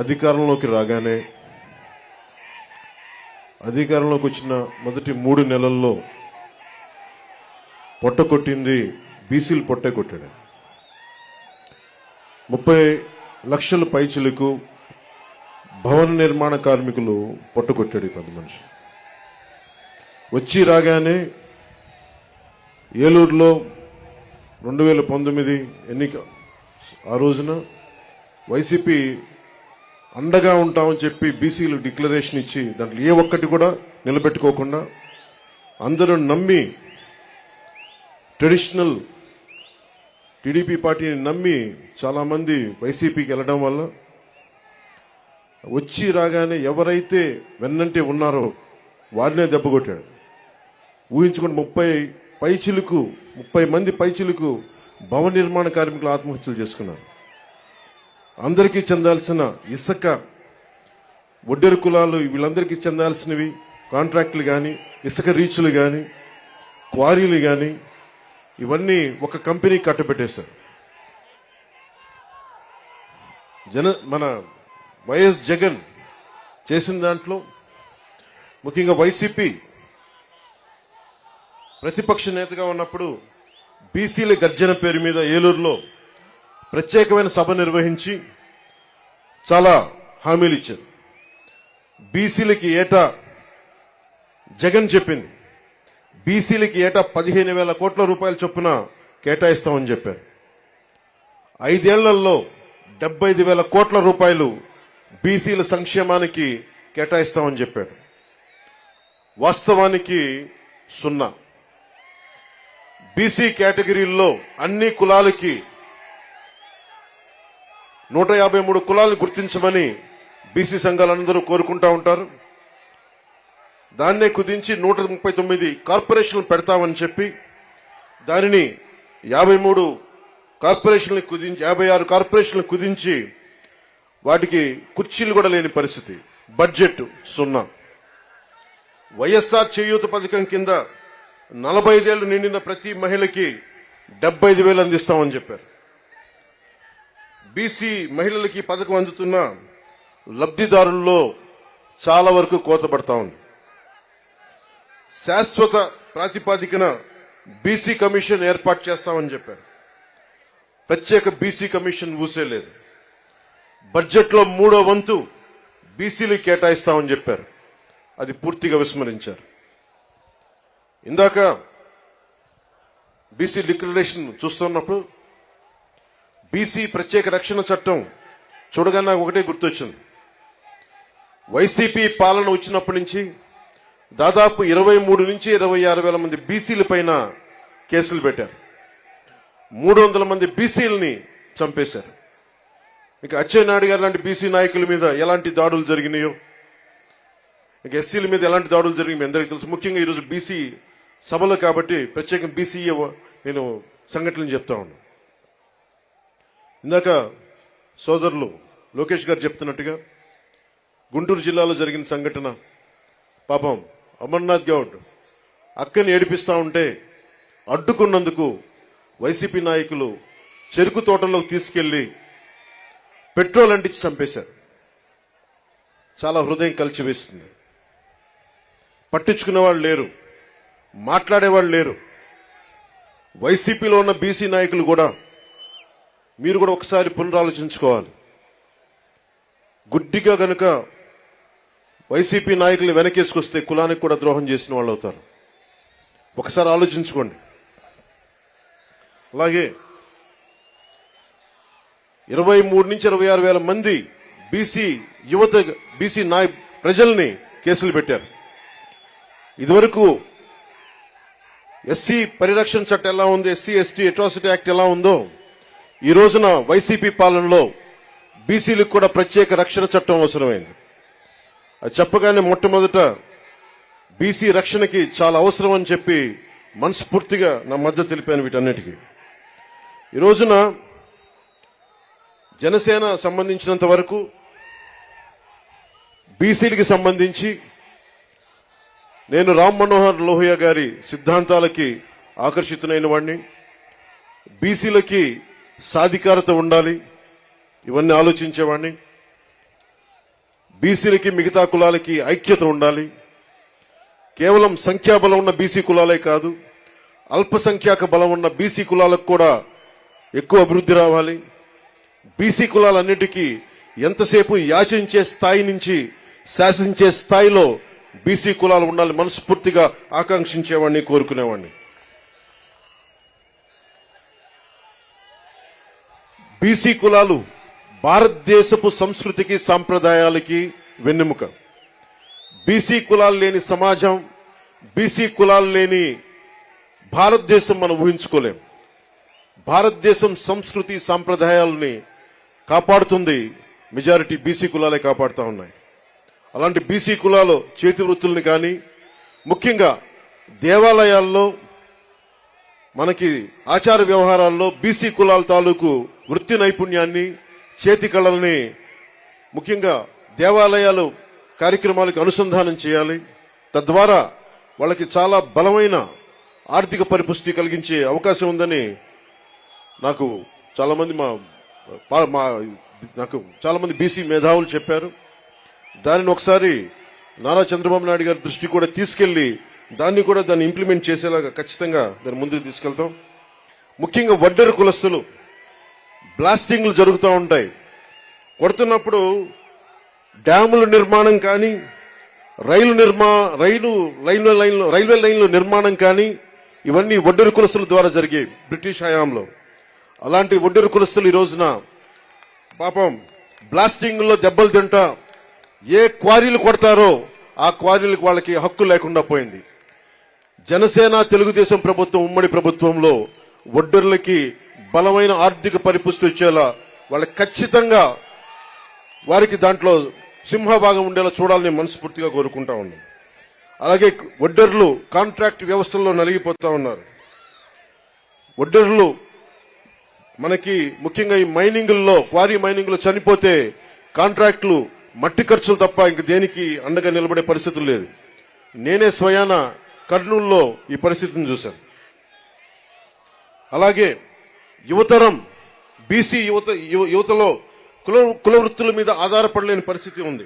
అధికారంలోకి రాగానే అధికారంలోకి వచ్చిన మొదటి 3 నెలల్లో పొట్ట కొట్టింది బీసీలు పొట్టే కొట్టాడు. 30 లక్షల పైచిలకు భవన నిర్మాణ కార్మికులు పొట్ట కొట్టాడు. 10 మనిషి వచ్చి రాగానే ఏలూరులో 2019 ఎన్నిక ఆ రోజున వైసీపీ అండగా ఉంటామని చెప్పి బీసీలు డిక్లరేషన్ ఇచ్చి దాంట్లో ఏ ఒక్కటి కూడా నిలబెట్టుకోకుండా అందరూ నమ్మి ట్రెడిషనల్ టీడీపీ పార్టీని నమ్మి చాలా మంది వైసీపీకి వెళ్ళడం వల్ల వచ్చి రాగానే ఎవరైతే వెన్నంటే ఉన్నారో వారినే దెబ్బకొట్టాడు. ఊహించుకుని 30 మంది పైచిలుకు భవన నిర్మాణ కార్మికులు ఆత్మహత్యలు చేసుకున్నారు. అందరికీ చెందాల్సిన ఇసుక, ఒడ్డెరు కులాలు వీళ్ళందరికీ చెందాల్సినవి కాంట్రాక్టులు కానీ, ఇసుక రీచులు కానీ, క్వారీలు కానీ ఇవన్నీ ఒక కంపెనీ కట్టబెట్టేశారు. మన వైఎస్ జగన్ చేసిన దాంట్లో ముఖ్యంగా వైసీపీ ప్రతిపక్ష నేతగా ఉన్నప్పుడు బీసీల గర్జన పేరు మీద ఏలూరులో ప్రత్యేకమైన సభ నిర్వహించి చాలా హామీలు ఇచ్చారు. బీసీలకి ఏటా జగన్ చెప్పింది బీసీలకి ఏటా 15,000 కోట్ల రూపాయల చొప్పున కేటాయిస్తామని చెప్పారు. 5 ఏళ్లలో 75,000 కోట్ల రూపాయలు బీసీల సంక్షేమానికి కేటాయిస్తామని చెప్పాడు. వాస్తవానికి 0. బీసీ కేటగిరీల్లో అన్ని కులాలకి 153 కులాలను గుర్తించమని బీసీ సంఘాలందరూ కోరుకుంటా ఉంటారు. దాన్నే కుదించి 139 కార్పొరేషన్లు పెడతామని చెప్పి దానిని 53 కార్పొరేషన్లు కుదించి 56 కార్పొరేషన్లు కుదించి వాటికి కుర్చీలు కూడా లేని పరిస్థితి. బడ్జెట్ 0. వైఎస్ఆర్ చేయూత పథకం కింద 45 ఏళ్లు నిండిన ప్రతి మహిళకి 75,000 అందిస్తామని చెప్పారు. బీసీ మహిళలకి పథకం అందుతున్న లబ్ధిదారుల్లో చాలా వరకు కోత పడతా ఉంది. శాశ్వత ప్రాతిపాదికన బీసీ కమిషన్ ఏర్పాటు చేస్తామని చెప్పారు. ప్రత్యేక బీసీ కమిషన్ ఊసేలేదు. బడ్జెట్లో 3వ వంతు బీసీలు కేటాయిస్తామని చెప్పారు. అది పూర్తిగా విస్మరించారు. ఇందాక బీసీ డిక్లరేషన్ చూస్తున్నప్పుడు బీసీ ప్రత్యేక రక్షణ చట్టం చూడగానే నాకు ఒకటే గుర్తొచ్చింది. వైసీపీ పాలన వచ్చినప్పటి నుంచి దాదాపు 23 నుంచి 26 వేల మంది బీసీల పైన కేసులు పెట్టారు. 300 మంది బీసీలని చంపేశారు. ఇక అచ్చెన్నాయుడు గారు లాంటి బీసీ నాయకుల మీద ఎలాంటి దాడులు జరిగినాయో, ఇక ఎస్సీల మీద ఎలాంటి దాడులు జరిగినాయి మీ అందరికీ తెలుసు. ముఖ్యంగా ఈరోజు బీసీ సభలో కాబట్టి ప్రత్యేకంగా బీసీ నేను సంఘటనలు చెప్తా ఉన్నాను. ఇందాక సోదరులు లోకేష్ గారు చెప్తున్నట్టుగా గుంటూరు జిల్లాలో జరిగిన సంఘటన, పాపం అమర్నాథ్ గౌడ్ అక్కని ఏడిపిస్తా ఉంటే అడ్డుకున్నందుకు వైసీపీ నాయకులు చెరుకు తోటలోకి తీసుకెళ్లి పెట్రోల్ అంటించి చంపేశారు. చాలా హృదయం కలిచివేస్తుంది. పట్టించుకునే వాళ్ళు లేరు, మాట్లాడేవాళ్ళు లేరు. వైసీపీలో ఉన్న బీసీ నాయకులు కూడా మీరు కూడా ఒకసారి పునరాలోచించుకోవాలి. గుడ్డిగా గనుక వైసీపీ నాయకులు వెనకేసుకొస్తే కులానికి కూడా ద్రోహం చేసిన వాళ్ళు అవుతారు. ఒకసారి ఆలోచించుకోండి. అలాగే 23 నుంచి 26 వేల మంది బీసీ యువత బీసీ ప్రజల్ని కేసులు పెట్టారు. ఇదివరకు ఎస్సీ పరిరక్షణ చట్టం ఎలా ఉంది, ఎస్సీ ఎస్టీ అట్రాసిటీ యాక్ట్ ఎలా ఉందో, ఈ రోజున వైసీపీ పాలనలో బీసీలకు కూడా ప్రత్యేక రక్షణ చట్టం అవసరమైంది. అది చెప్పగానే మొట్టమొదట బీసీ రక్షణకి చాలా అవసరం అని చెప్పి మనస్ఫూర్తిగా నా మద్దతు తెలిపాను వీటన్నిటికీ. ఈ రోజున జనసేన సంబంధించినంత వరకు బీసీలకి సంబంధించి నేను రామ్ మనోహర్ లోహియా గారి సిద్ధాంతాలకి ఆకర్షితునైన వాడిని. బీసీలకి సాధికారత ఉండాలి, ఇవన్నీ ఆలోచించేవాడిని. బీసీలకి మిగతా కులాలకి ఐక్యత ఉండాలి. కేవలం సంఖ్యాబలం ఉన్న బీసీ కులాలే కాదు, అల్పసంఖ్యాక బలం ఉన్న బీసీ కులాలకు కూడా ఎక్కువ అభివృద్ధి రావాలి. బీసీ కులాలన్నిటికీ ఎంతసేపు యాచించే స్థాయి నుంచి శాసించే స్థాయిలో బీసీ కులాలు ఉండాలి మనస్ఫూర్తిగా ఆకాంక్షించేవాడిని, కోరుకునేవాడిని. బీసీ కులాలు భారతదేశపు సంస్కృతికి సాంప్రదాయాలకి వెన్నెముక. బీసీ కులాలు లేని సమాజం, బీసీ కులాలు లేని భారతదేశం మనం ఊహించుకోలేం. భారతదేశం సంస్కృతి సాంప్రదాయాలని కాపాడుతుంది మెజారిటీ బీసీ కులాలే కాపాడుతూ ఉన్నాయి. అలాంటి బీసీ కులాలు చేతి వృత్తుల్ని కానీ, ముఖ్యంగా దేవాలయాల్లో మనకి ఆచార వ్యవహారాల్లో బీసీ కులాల తాలూకు వృత్తి నైపుణ్యాన్ని, చేతి కళల్ని ముఖ్యంగా దేవాలయాలు కార్యక్రమాలకు అనుసంధానం చేయాలి. తద్వారా వాళ్ళకి చాలా బలమైన ఆర్థిక పరిపుష్టి కలిగించే అవకాశం ఉందని నాకు చాలా మంది బీసీ మేధావులు చెప్పారు. దానిని ఒకసారి నారా చంద్రబాబు నాయుడు గారి దృష్టి కూడా తీసుకెళ్లి దాన్ని ఇంప్లిమెంట్ చేసేలాగా ఖచ్చితంగా దాన్ని ముందుకు తీసుకెళ్తాం. ముఖ్యంగా వడ్డెర కులస్తులు బ్లాస్టింగ్లు జరుగుతూ ఉంటాయి. కొడుతున్నప్పుడు డ్యాముల నిర్మాణం కానీ, రైల్వే లైన్ల నిర్మాణం కానీ ఇవన్నీ వడ్డెర కులస్తుల ద్వారా జరిగాయి బ్రిటిష్ హయాంలో. అలాంటి వడ్డెర కులస్తులు ఈ రోజున పాపం బ్లాస్టింగ్ లో దెబ్బలు తింటా ఏ క్వారీలు కొడతారో ఆ క్వారీలకు వాళ్ళకి హక్కు లేకుండా పోయింది. జనసేన తెలుగుదేశం ప్రభుత్వం ఉమ్మడి ప్రభుత్వంలో వడ్డెర్లకి బలమైన ఆర్థిక పరిపుష్టి వచ్చేలా వాళ్ళకి ఖచ్చితంగా వారికి దాంట్లో సింహభాగం ఉండేలా చూడాలని మనస్ఫూర్తిగా కోరుకుంటా ఉన్నాం. అలాగే వడ్డెర్లు కాంట్రాక్ట్ వ్యవస్థల్లో నలిగిపోతా ఉన్నారు. వడ్డెర్లు మనకి ముఖ్యంగా ఈ క్వారీ మైనింగ్లో చనిపోతే కాంట్రాక్టులు మట్టి ఖర్చులు తప్ప ఇంక దేనికి అండగా నిలబడే పరిస్థితులు లేదు. నేనే స్వయాన కర్నూలులో ఈ పరిస్థితిని చూశాను. అలాగే యువతరం బీసీ యువతలో కుల వృత్తుల మీద ఆధారపడలేని పరిస్థితి ఉంది.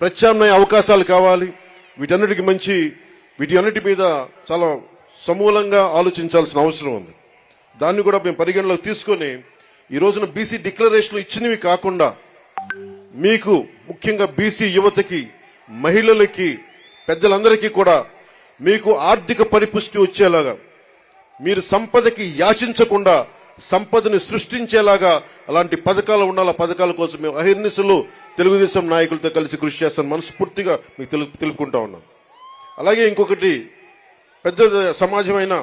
ప్రత్యామ్నాయ అవకాశాలు కావాలి. వీటన్నిటి మీద చాలా సమూలంగా ఆలోచించాల్సిన అవసరం ఉంది. దాన్ని కూడా మేము పరిగణలోకి తీసుకొని ఈ రోజున బీసీ డిక్లరేషన్లు ఇచ్చినవి కాకుండా మీకు ముఖ్యంగా బీసీ యువతకి, మహిళలకి, పెద్దలందరికీ కూడా మీకు ఆర్థిక పరిపుష్టి వచ్చేలాగా, మీరు సంపదకి యాచించకుండా సంపదని సృష్టించేలాగా అలాంటి పథకాలు ఉండాలి. ఆ పథకాల కోసం మేము అహిర్నిశలు తెలుగుదేశం నాయకులతో కలిసి కృషి చేస్తాను మనస్ఫూర్తిగా మీకు తెలుపుకుంటా ఉన్నాం. అలాగే ఇంకొకటి పెద్ద సమాజమైన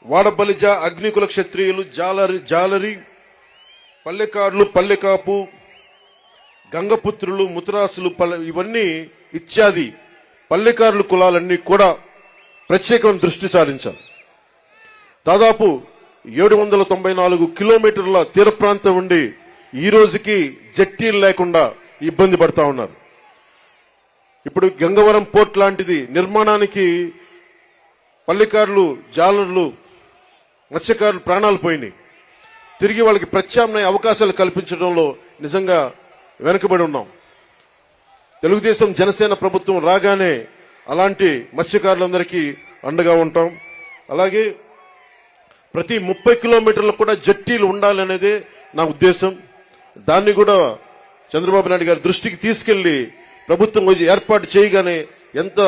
వాడబలిజ, అగ్నికుల క్షత్రియులు, జాలరి, పల్లెకారులు, పల్లెకాపు, గంగపుత్రులు, ముతరాసులు, ఇవన్నీ ఇత్యాది పల్లెకారుల కులాలన్నీ కూడా ప్రత్యేకమైన దృష్టి సారించాలి. దాదాపు 794 కిలోమీటర్ల తీర ప్రాంతం ఉండి ఈ రోజుకి జట్టీలు లేకుండా ఇబ్బంది పడతా ఉన్నారు. ఇప్పుడు గంగవరం పోర్ట్ లాంటిది నిర్మాణానికి పల్లెకారులు, జాలర్లు, మత్స్యకారులు ప్రాణాలు పోయినాయి. తిరిగి వాళ్ళకి ప్రత్యామ్నాయ అవకాశాలు కల్పించడంలో నిజంగా వెనుకబడి ఉన్నాం. తెలుగుదేశం జనసేన ప్రభుత్వం రాగానే అలాంటి మత్స్యకారులందరికీ అండగా ఉంటాం. అలాగే ప్రతి 30 కిలోమీటర్లకు కూడా జట్టీలు ఉండాలనేదే నా ఉద్దేశం. దాన్ని కూడా చంద్రబాబు నాయుడు గారి దృష్టికి తీసుకెళ్లి ప్రభుత్వం ఏర్పాటు చేయగానే ఎంత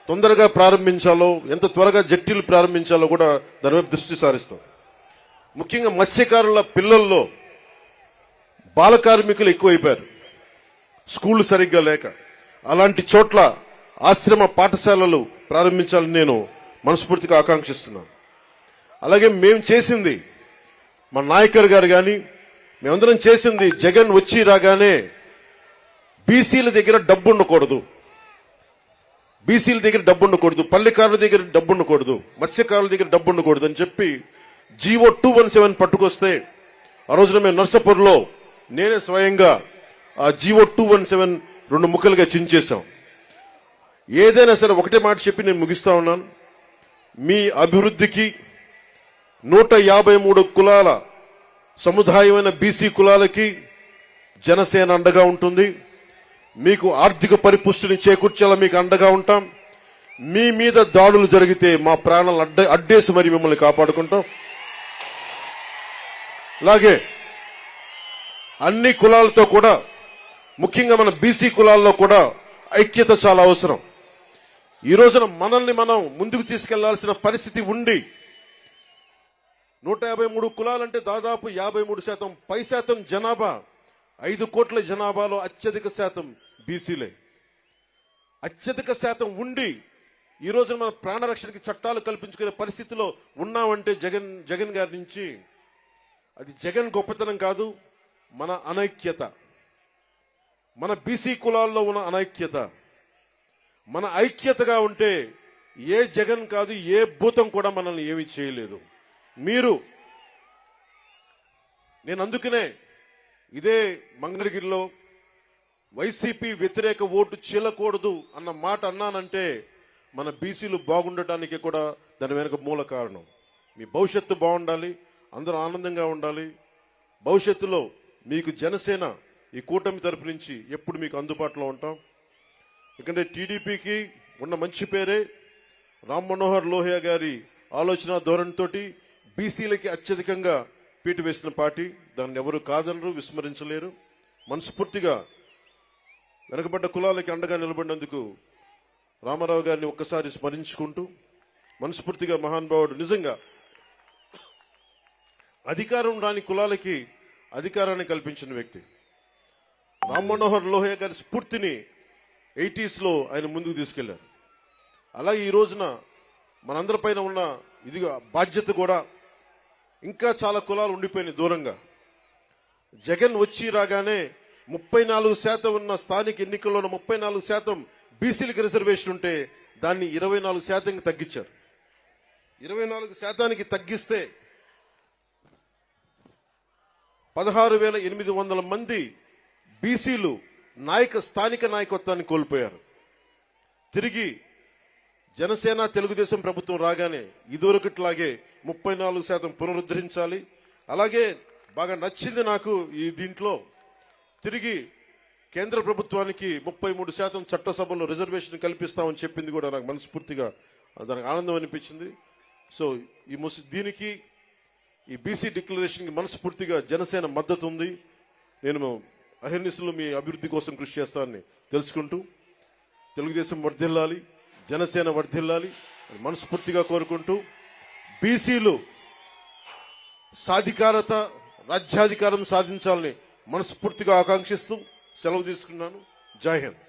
తొందరగా ప్రారంభించాలో, ఎంత త్వరగా జట్టీలు ప్రారంభించాలో కూడా దాని వైపు దృష్టి సారిస్తాం. ముఖ్యంగా మత్స్యకారుల పిల్లల్లో బాల కార్మికులు ఎక్కువైపోయారు, స్కూళ్లు సరిగ్గా లేక. అలాంటి చోట్ల ఆశ్రమ పాఠశాలలు ప్రారంభించాలని నేను మనస్ఫూర్తిగా ఆకాంక్షిస్తున్నాను. అలాగే మేము చేసింది, మా నాయకర్ గారు కానీ మేమందరం చేసింది, జగన్ వచ్చి రాగానే బీసీల దగ్గర డబ్బు ఉండకూడదు, పల్లెకారుల దగ్గర డబ్బు ఉండకూడదు, మత్స్యకారుల దగ్గర డబ్బు ఉండకూడదు అని చెప్పి జీవో 217 పట్టుకొస్తే ఆ రోజున మేము నర్సాపూర్లో నేనే స్వయంగా ఆ జీవో 217 2 ముక్కలుగా చించేశాం. ఏదైనా సరే ఒకటే మాట చెప్పి నేను ముగిస్తా ఉన్నాను. మీ అభివృద్ధికి 153 కులాల సముదాయమైన బీసీ కులాలకి జనసేన అండగా ఉంటుంది. మీకు ఆర్థిక పరిపుష్టిని చేకూర్చేలా మీకు అండగా ఉంటాం. మీ మీద దాడులు జరిగితే మా ప్రాణాలు అడ్డేసి మరి మిమ్మల్ని కాపాడుకుంటాం. అలాగే అన్ని కులాలతో కూడా, ముఖ్యంగా మన బీసీ కులాల్లో కూడా ఐక్యత చాలా అవసరం. ఈ రోజున మనల్ని మనం ముందుకు తీసుకెళ్లాల్సిన పరిస్థితి ఉండి 153 కులాలంటే దాదాపు 53% పై శాతం జనాభా, 5 కోట్ల జనాభాలో అత్యధిక శాతం బీసీలే. అత్యధిక శాతం ఉండి ఈ రోజున మన ప్రాణరక్షణకి చట్టాలు కల్పించుకునే పరిస్థితిలో ఉన్నామంటే జగన్ గారి నుంచి అది జగన్ గొప్పతనం కాదు, మన అనైక్యత, మన బీసీ కులాల్లో ఉన్న అనైక్యత. మన ఐక్యతగా ఉంటే ఏ జగన్ కాదు, ఏ భూతం కూడా మనల్ని ఏమీ చేయలేదు. నేను అందుకనే ఇదే మంగళగిరిలో వైసీపీ వ్యతిరేక ఓటు చీలకూడదు అన్న మాట అన్నానంటే మన బీసీలు బాగుండటానికి కూడా దాని వెనుక మూల కారణం. మీ భవిష్యత్తు బాగుండాలి, అందరూ ఆనందంగా ఉండాలి. భవిష్యత్తులో మీకు జనసేన ఈ కూటమి తరపు నుంచి ఎప్పుడు మీకు అందుబాటులో ఉంటాం. ఎందుకంటే టీడీపీకి ఉన్న మంచి పేరే రామ్ మనోహర్ లోహియా గారి ఆలోచన ధోరణితోటి బీసీలకి అత్యధికంగా పీటు వేసిన పార్టీ. దాన్ని ఎవరు కాదనరు, విస్మరించలేరు. మనస్ఫూర్తిగా వెనకబడ్డ కులాలకి అండగా నిలబడినందుకు రామారావు గారిని ఒక్కసారి స్మరించుకుంటూ, మనస్ఫూర్తిగా మహానుభావుడు నిజంగా అధికారం రాని కులాలకి అధికారాన్ని కల్పించిన వ్యక్తి. రామ్ మనోహర్ లోహియా గారి స్ఫూర్తిని 80s లో ఆయన ముందుకు తీసుకెళ్లారు. అలాగే ఈ రోజున మనందరిపైన ఉన్న ఇదిగా బాధ్యత కూడా ఇంకా చాలా కులాలు ఉండిపోయినాయి దూరంగా. జగన్ వచ్చి రాగానే 34% ఉన్న స్థానిక ఎన్నికల్లో 34% బీసీలకు రిజర్వేషన్ ఉంటే దాన్ని 24% తగ్గించారు. 24% తగ్గిస్తే 16,800 మంది బీసీలు స్థానిక నాయకత్వాన్ని కోల్పోయారు. తిరిగి జనసేన తెలుగుదేశం ప్రభుత్వం రాగానే ఇదివరకట్లాగే 34% పునరుద్ధరించాలి. అలాగే బాగా నచ్చింది నాకు ఈ దీంట్లో తిరిగి కేంద్ర ప్రభుత్వానికి 33% చట్టసభలో రిజర్వేషన్ కల్పిస్తామని చెప్పింది కూడా నాకు మనస్ఫూర్తిగా దానికి ఆనందం అనిపించింది. సో దీనికి ఈ బీసీ డిక్లరేషన్కి మనస్ఫూర్తిగా జనసేన మద్దతు ఉంది. నేను అహిర్నిశలు మీ అభివృద్ధి కోసం కృషి చేస్తానని తెలుసుకుంటూ, తెలుగుదేశం వర్ధిల్లాలి, జనసేన వర్ధిల్లాలి మనస్ఫూర్తిగా కోరుకుంటూ, బీసీలు సాధికారత, రాజ్యాధికారం సాధించాలని మనస్ఫూర్తిగా ఆకాంక్షిస్తూ సెలవు తీసుకున్నాను. జై హింద్.